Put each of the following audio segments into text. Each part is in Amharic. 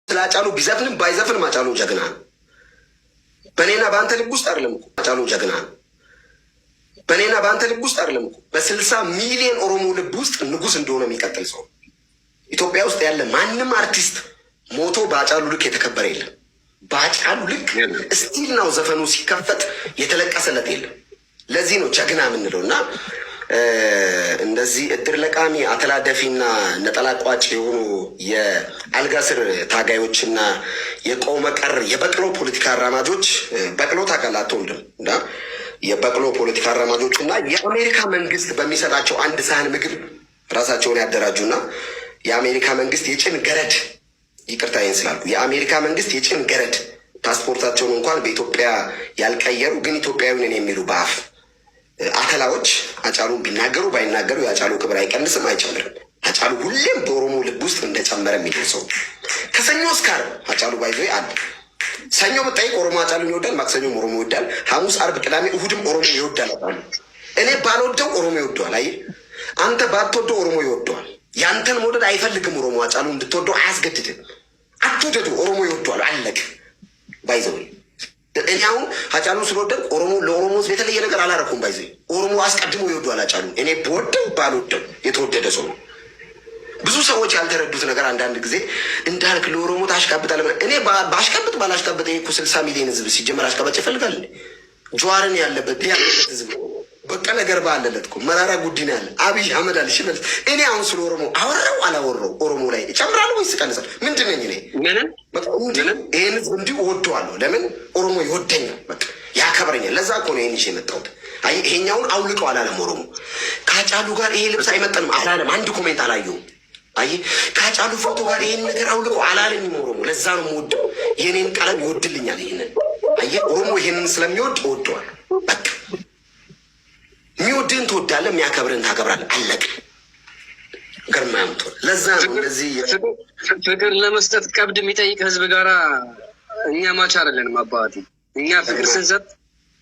ስላጫሉ ቢዘፍንም ባይዘፍንም አጫሉ ጀግና ነው። በኔና በአንተ ልብ ውስጥ አይደለም እኮ አጫሉ ጀግና ነው። በኔና በአንተ ልብ ውስጥ አይደለም እኮ በ60 ሚሊዮን ኦሮሞ ልብ ውስጥ ንጉስ እንደሆነ የሚቀጥል ሰው። ኢትዮጵያ ውስጥ ያለ ማንም አርቲስት ሞቶ በአጫሉ ልክ የተከበረ የለም። በአጫሉ ልክ ስቲል ነው ዘፈኑ ሲከፈት የተለቀሰለት የለም። ለዚህ ነው ጀግና የምንለው እና እንደዚህ እድር ለቃሚ አተላደፊና ነጠላ ቋጭ የሆኑ የአልጋ ስር ታጋዮችና የቆመ ቀር የበቅሎ ፖለቲካ አራማጆች በቅሎ ታውቃለህ አትወልድም እና የበቅሎ ፖለቲካ አራማጆች እና የአሜሪካ መንግስት በሚሰጣቸው አንድ ሳህን ምግብ ራሳቸውን ያደራጁና የአሜሪካ መንግስት የጭን ገረድ ይቅርታ ይህን ስላልኩ የአሜሪካ መንግስት የጭን ገረድ ፓስፖርታቸውን እንኳን በኢትዮጵያ ያልቀየሩ ግን ኢትዮጵያዊንን የሚሉ በአፍ አተላዎች አጫሉን ቢናገሩ ባይናገሩ የአጫሉ ክብር አይቀንስም አይጨምርም። አጫሉ ሁሌም በኦሮሞ ልብ ውስጥ እንደጨመረ የሚደርሰው ከሰኞ እስከ ዓርብ አጫሉ ባይዞ አለ። ሰኞ ብጠይቅ ኦሮሞ አጫሉን ይወዳል፣ ማክሰኞም ኦሮሞ ይወዳል፣ ሐሙስ፣ ዓርብ፣ ቅዳሜ፣ እሁድም ኦሮሞ ይወዳል። እኔ ባልወደው ኦሮሞ ይወደዋል። አይ አንተ ባትወደው ኦሮሞ ይወደዋል። ያንተን መውደድ አይፈልግም ኦሮሞ። አጫሉ እንድትወደው አያስገድድም። አትወደዱ፣ ኦሮሞ ይወደዋል። አለቅ ባይዘው እኔ አሁን አጫሉ ስለወደድ ኦሮሞ ለኦሮሞ ህዝብ የተለየ ነገር አላረኩም። ባይዘ ኦሮሞ አስቀድሞ ይወደዋል አጫሉ። እኔ በወደው ባልወደው የተወደደ ሰው ነው። ብዙ ሰዎች ያልተረዱት ነገር አንዳንድ ጊዜ እንዳልክ ለኦሮሞ ታሽቃብጣለህ። እኔ ባሽቀብጥ ባላሽቀብጥ ይሄ እኮ 60 ሚሊዮን ህዝብ ሲጀመር አሽቃባጭ ይፈልጋል። ጀዋርን ያለበት ህዝብ በቀለ ገርባ አለለት እኮ መራራ ጉዲና ያለ አብይ አህመድ አለ ሽመልስ። እኔ አሁን ስለ ኦሮሞ አወራው አላወራው ኦሮሞ ላይ እጨምራለሁ ወይስ እቀንሳለሁ? ምንድን ነኝ እኔ? ይህን ህዝብ እንዲሁ እወደዋለሁ። ለምን ኦሮሞ ይወደኛል፣ በቃ ያከብረኛል። ለዛ እኮ ነው ይህን ይዤ የመጣሁት። አይ ይሄኛውን አውልቀው አላለም ኦሮሞ። ከአጫሉ ጋር ይሄ ልብስ አይመጠንም አላለም። አንድ ኮሜንት አላየሁም። አይ ከአጫሉ ፎቶ ጋር ይሄን ነገር አውልቀው አላለኝም ኦሮሞ። ለዛ ነው የምወደው። የኔን ቀለም ይወድልኛል። ይሄንን አይ ኦሮሞ ይሄንን ስለሚወድ እወደዋለሁ። በቃ የሚወድህን ትወዳለህ፣ የሚያከብርህን ታከብራለህ። አለቅ ግርማ ያምቶ ለዛ ነው እንደዚህ ፍቅር ለመስጠት ቀብድ የሚጠይቅ ህዝብ ጋራ እኛ ማች አይደለንም አባቴ። እኛ ፍቅር ስንሰጥ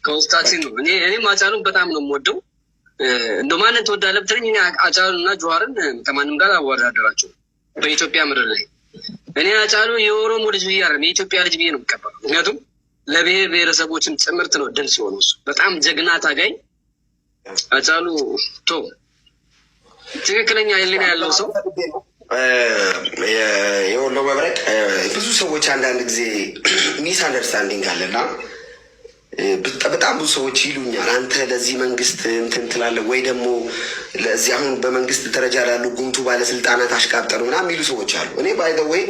ከውስጣችን ነው። እኔ አጫሉን በጣም ነው የምወደው። እንደው ማንን ትወዳለህ ብትለኝ እኔ አጫሉንና ጀዋርን ከማንም ጋር አወዳደራቸው በኢትዮጵያ ምድር ላይ። እኔ አጫሉ የኦሮሞ ልጅ ብዬ አይደለም የኢትዮጵያ ልጅ ብዬ ነው የምቀበለው። ምክንያቱም ለብሔር ብሔረሰቦችም ጭምርት ነው ድምፅ የሆነው እሱ በጣም ጀግና ታጋይ አጫሉ ቶ ትክክለኛ ህሊና ያለው ሰው የወሎ መብረቅ። ብዙ ሰዎች አንዳንድ ጊዜ ሚስ አንደርስታንዲንግ አለና በጣም ብዙ ሰዎች ይሉኛል አንተ ለዚህ መንግስት እንትን ትላለህ ወይ ደግሞ ለዚህ አሁን በመንግስት ደረጃ ላሉ ጉምቱ ባለስልጣናት አሽቃብጠኑ ምናምን የሚሉ ሰዎች አሉ። እኔ ባይ ዘ ዌይ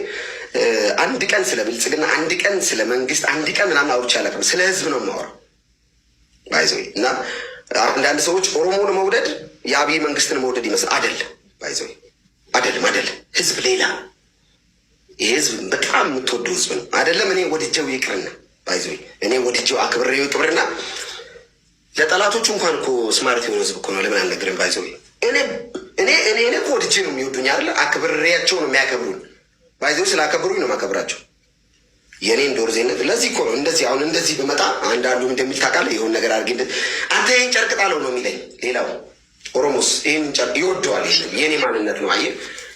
አንድ ቀን ስለ ብልጽግና፣ አንድ ቀን ስለ መንግስት፣ አንድ ቀን ምናምን አውርቼ አላውቅም። ስለ ህዝብ ነው የማወራው ባይ ዘ ዌይ። እና አንዳንድ ሰዎች ኦሮሞን መውደድ የአብይ መንግስትን መውደድ ይመስል አይደለም። ባይ ዘ ዌይ አይደለም። ህዝብ ሌላ ይህ ህዝብ በጣም የምትወደው ህዝብ ነው አይደለም። እኔ ወድጀው ይቅርና ባይ ዘ ዌይ እኔ ወድጀው አክብሬው ይቅርና ለጠላቶቹ እንኳን እኮ ስማርት የሆነ ህዝብ እኮ ነው። ለምን አልነገርም? ባይ ዘ ዌይ እኔ እኮ ወድጄ ነው የሚወዱኝ አይደለ? አክብሬያቸው ነው የሚያከብሩኝ። ባይ ዘ ዌይ ስላከብሩኝ ነው ማከብራቸው። የኔን ዶርዜነት ለዚህ እኮ ነው እንደዚህ አሁን እንደዚህ በመጣ አንዳንዱም እንደሚል ታውቃለህ የሆነ ነገር አድርጌ አንተ ይህን ጨርቅ ጣለው ነው የሚለኝ። ሌላው ኦሮሞስ ይህን ጨርቅ ይወደዋል። የኔ ማንነት ነው። አየህ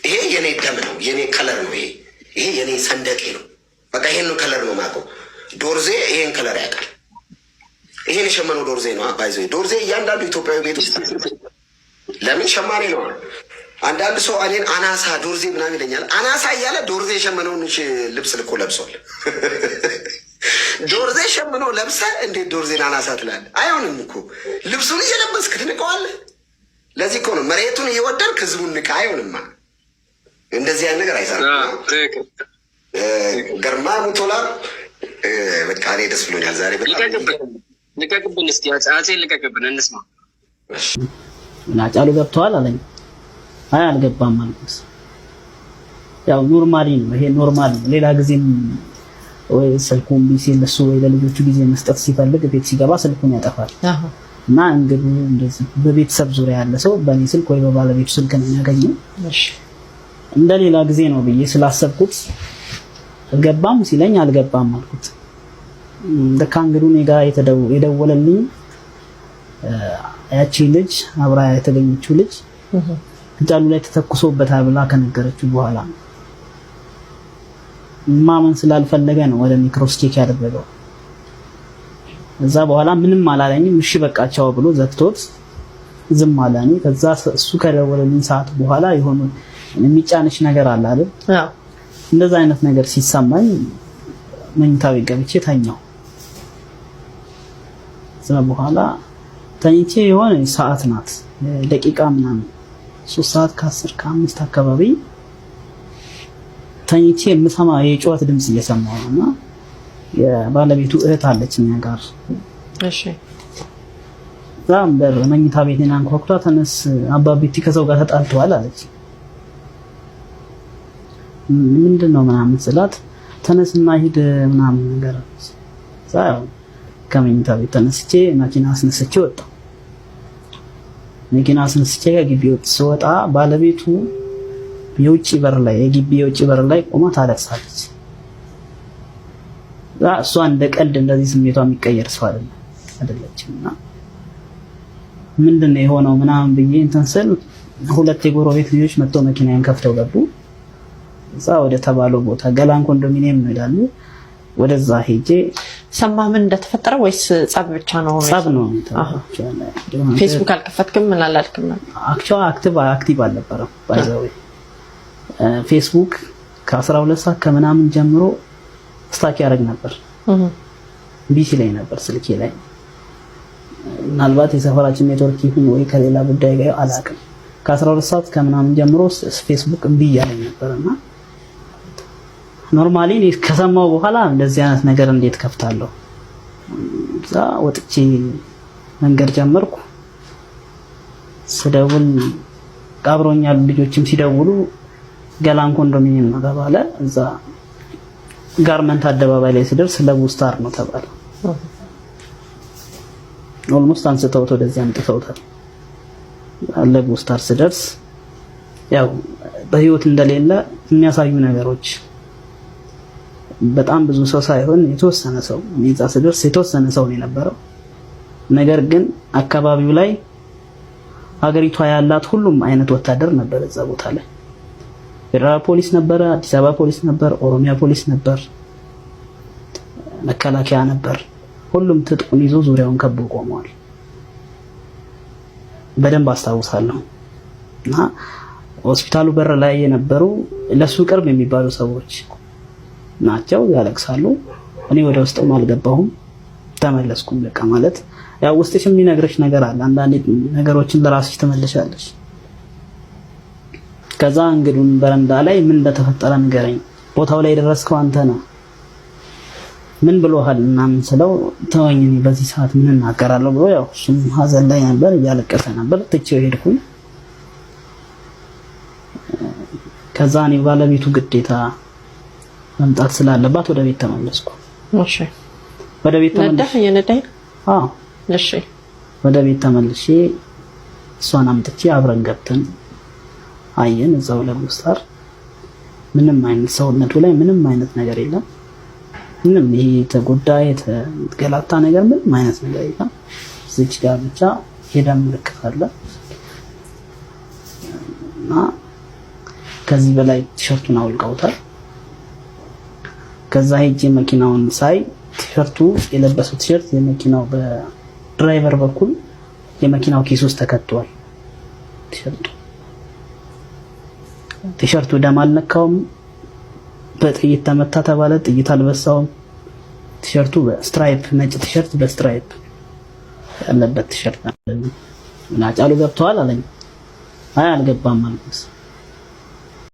ይሄ የኔ ደም ነው፣ የኔ ከለር ነው። ይሄ የኔ ሰንደቄ ነው። በቃ ይሄን ከለር ነው የማውቀው። ዶርዜ ይሄን ከለር ያውቃል። ይሄን የሸመነው ዶርዜ ነው። ባይዘ ዶርዜ እያንዳንዱ ኢትዮጵያዊ ቤት ውስጥ ለምን ሸማኔ ነው። አንዳንድ ሰው እኔን አናሳ ዶርዜ ምናምን ይለኛል። አናሳ እያለ ዶርዜ የሸመነውን ልብስ ልኮ ለብሷል። ዶርዜ ሸምነው ለብሰ እንዴት ዶርዜን አናሳ ትላለህ? አይሆንም እኮ ልብሱን እየለበስክ ትንቀዋለህ። ለዚህ እኮ ነው መሬቱን እየወደድክ ህዝቡን ንቃ። አይሆንማ እንደዚህ አይነት ነገር አይሰራም። ገርማ ሙቶላ በቃ እኔ ደስ ብሎኛል ዛሬ። ልቀቅብን እስኪ አፄ ልቀቅብን እንስማ። አጫሉ ገብተዋል አለኝ። አይ አልገባም አልኩት። ያው ኖርማሊ ነው ይሄ ኖርማሊ ነው። ሌላ ጊዜም ወይ ስልኩን ቢሲል እሱ ወይ ለልጆቹ ጊዜ መስጠት ሲፈልግ ቤት ሲገባ ስልኩን ያጠፋል። እና እንግዲህ እንደዚህ በቤተሰብ ዙሪያ ያለ ሰው በእኔ ስልክ ወይ በባለቤቱ ስልክ ነው የሚያገኘው። እንደሌላ ጊዜ ነው ብዬ ስላሰብኩት ገባም ሲለኝ አልገባም አልኩት። ለካ እንግዲህ እኔ ጋር የደወለልኝ ያቺ ልጅ አብራ የተገኘችው ልጅ አጫሉ ላይ ተተኩሶበታል ብላ ከነገረችው በኋላ ማመን ስላልፈለገ ነው ወደ ክሮስ ቼክ ያደረገው። እዛ በኋላ ምንም አላለኝም። እሺ በቃ ቻው ብሎ ዘግቶት ዝም አለኝ። ከዛ እሱ ከደወለልኝ ሰዓት በኋላ የሆነ የሚጫንሽ ነገር አለ አይደል? አዎ። እንደዛ አይነት ነገር ሲሰማኝ መኝታ ቤት ገብቼ ተኛው። ከዛ በኋላ ተኝቼ የሆነ ሰዓት ናት ደቂቃ ምናምን 3 ሰዓት ከ10 ከ5 አካባቢ ተኝቼ የምሰማ የጩኸት ድምጽ እየሰማሁ ነውና የባለቤቱ እህት አለች እኛ ጋር። እሺ ዛም በመኝታ ቤቴን አንኳኩታ ተነስ አባቢቲ ከሰው ጋር ተጣልተዋል አለች። ምንድነው ምናምን ስላት ተነስና ሂድ ምናምን ነገር ዛው ከመኝታ ቤት ተነስቼ መኪና አስነስቼ ወጣሁ። መኪና አስነስቼ ከግቢ ስወጣ ባለቤቱ የውጭ በር ላይ የግቢ የውጭ በር ላይ ቆማ ታለቅሳለች። እሷ እንደ ቀልድ እንደዚህ ስሜቷ የሚቀየር ሰው አይደለችምና ምንድነው የሆነው ምናምን ብዬ እንትን ስል ሁለት የጎረቤት ልጆች መጥተው መኪናዬን ከፍተው ገቡ። እዛ ወደ ተባለው ቦታ ገላን ኮንዶሚኒየም ይላሉ። ወደዛ ሄጄ ሰማህ ምን እንደተፈጠረ ወይስ ጻብ ብቻ ነው? ጻብ ነው። ፌስቡክ አልከፈትክም? ምን አላልክም? አክቲቭ አልነበረም ባይዘው ፌስቡክ ከ12 ሰዓት ከምናምን ጀምሮ ስታክ ያደርግ ነበር። ቢሲ ላይ ነበር ስልኬ ላይ። ምናልባት የሰፈራችን ኔትወርክ ይሁን ወይ ከሌላ ጉዳይ ጋር አላውቅም። ከ12 ሰዓት ከምናምን ጀምሮ ፌስቡክ እምቢ እያለኝ ነበርና ኖርማሊ ከሰማው በኋላ እንደዚህ አይነት ነገር እንዴት ከፍታለሁ? እዛ ወጥቼ መንገድ ጀመርኩ። ስደውል አብሮኛል ልጆችም ሲደውሉ ገላን ኮንዶሚኒየም ነው ተባለ። እዛ ጋርመንት አደባባይ ላይ ስደርስ ለቡስታር ነው ተባለ። ኦልሞስት አንስተውት ወደዚህ አምጥተውታል። ለቡስታር ስደርስ ያው በህይወት እንደሌለ የሚያሳዩ ነገሮች በጣም ብዙ ሰው ሳይሆን የተወሰነ ሰው እዛ ስደርስ የተወሰነ ሰው ነው የነበረው። ነገር ግን አካባቢው ላይ ሀገሪቷ ያላት ሁሉም አይነት ወታደር ነበር እዛ ቦታ ላይ። ፌደራል ፖሊስ ነበር፣ አዲስ አበባ ፖሊስ ነበር፣ ኦሮሚያ ፖሊስ ነበር፣ መከላከያ ነበር። ሁሉም ትጥቁን ይዞ ዙሪያውን ከቦ ቆመዋል። በደንብ አስታውሳለሁ። እና ሆስፒታሉ በር ላይ የነበሩ ለሱ ቅርብ የሚባሉ ሰዎች ናቸው፣ ያለቅሳሉ። እኔ ወደ ውስጥም አልገባሁም፣ ተመለስኩም። በቃ ማለት ያው ውስጥሽ የሚነግርሽ ነገር አለ። አንዳንድ ነገሮችን ለራስሽ ተመለሻለሽ። ከዛ እንግዲህ በረንዳ ላይ ምን እንደተፈጠረ ንገረኝ፣ ቦታው ላይ ደረስከው አንተ ነህ፣ ምን ብሎሃል ምናምን ስለው ተወኝ በዚህ ሰዓት ምን እናገራለሁ ብሎ ያው እሱም ሀዘን ላይ ነበር፣ እያለቀሰ ነበር። ትቼው ሄድኩኝ። ከዛ እኔ ባለቤቱ ግዴታ መምጣት ስላለባት ወደ ቤት ተመለስኩ። እሺ ወደ ቤት ተመለስኩ። የነዳይ አዎ እሺ ወደ ቤት ተመልሼ እሷን አምጥቼ አብረን ገብተን አየን። እዛው ለቡስታር ምንም አይነት ሰውነቱ ላይ ምንም አይነት ነገር የለም። ምንም ይሄ ተጎዳ የተገላታ ነገር ምንም አይነት ነገር የለም። እዚች ጋር ብቻ የደም ምልክት አለ እና ከዚህ በላይ ቲሸርቱን አውልቀውታል። ከዛ ሄጄ መኪናውን ሳይ ቲሸርቱ የለበሰው ቲሸርት የመኪናው በድራይቨር በኩል የመኪናው ኪስ ውስጥ ተከቷል። ቲሸርቱ ደም አልነካውም። በጥይት ተመታ ተባለ፣ ጥይት አልበሳውም። ቲሸርቱ በስትራይፕ ነጭ ቲሸርት በስትራይፕ ያለበት ቲሸርት ነው። እና ጫሉ ገብቷል አለኝ። አይ አልገባም አልኩት።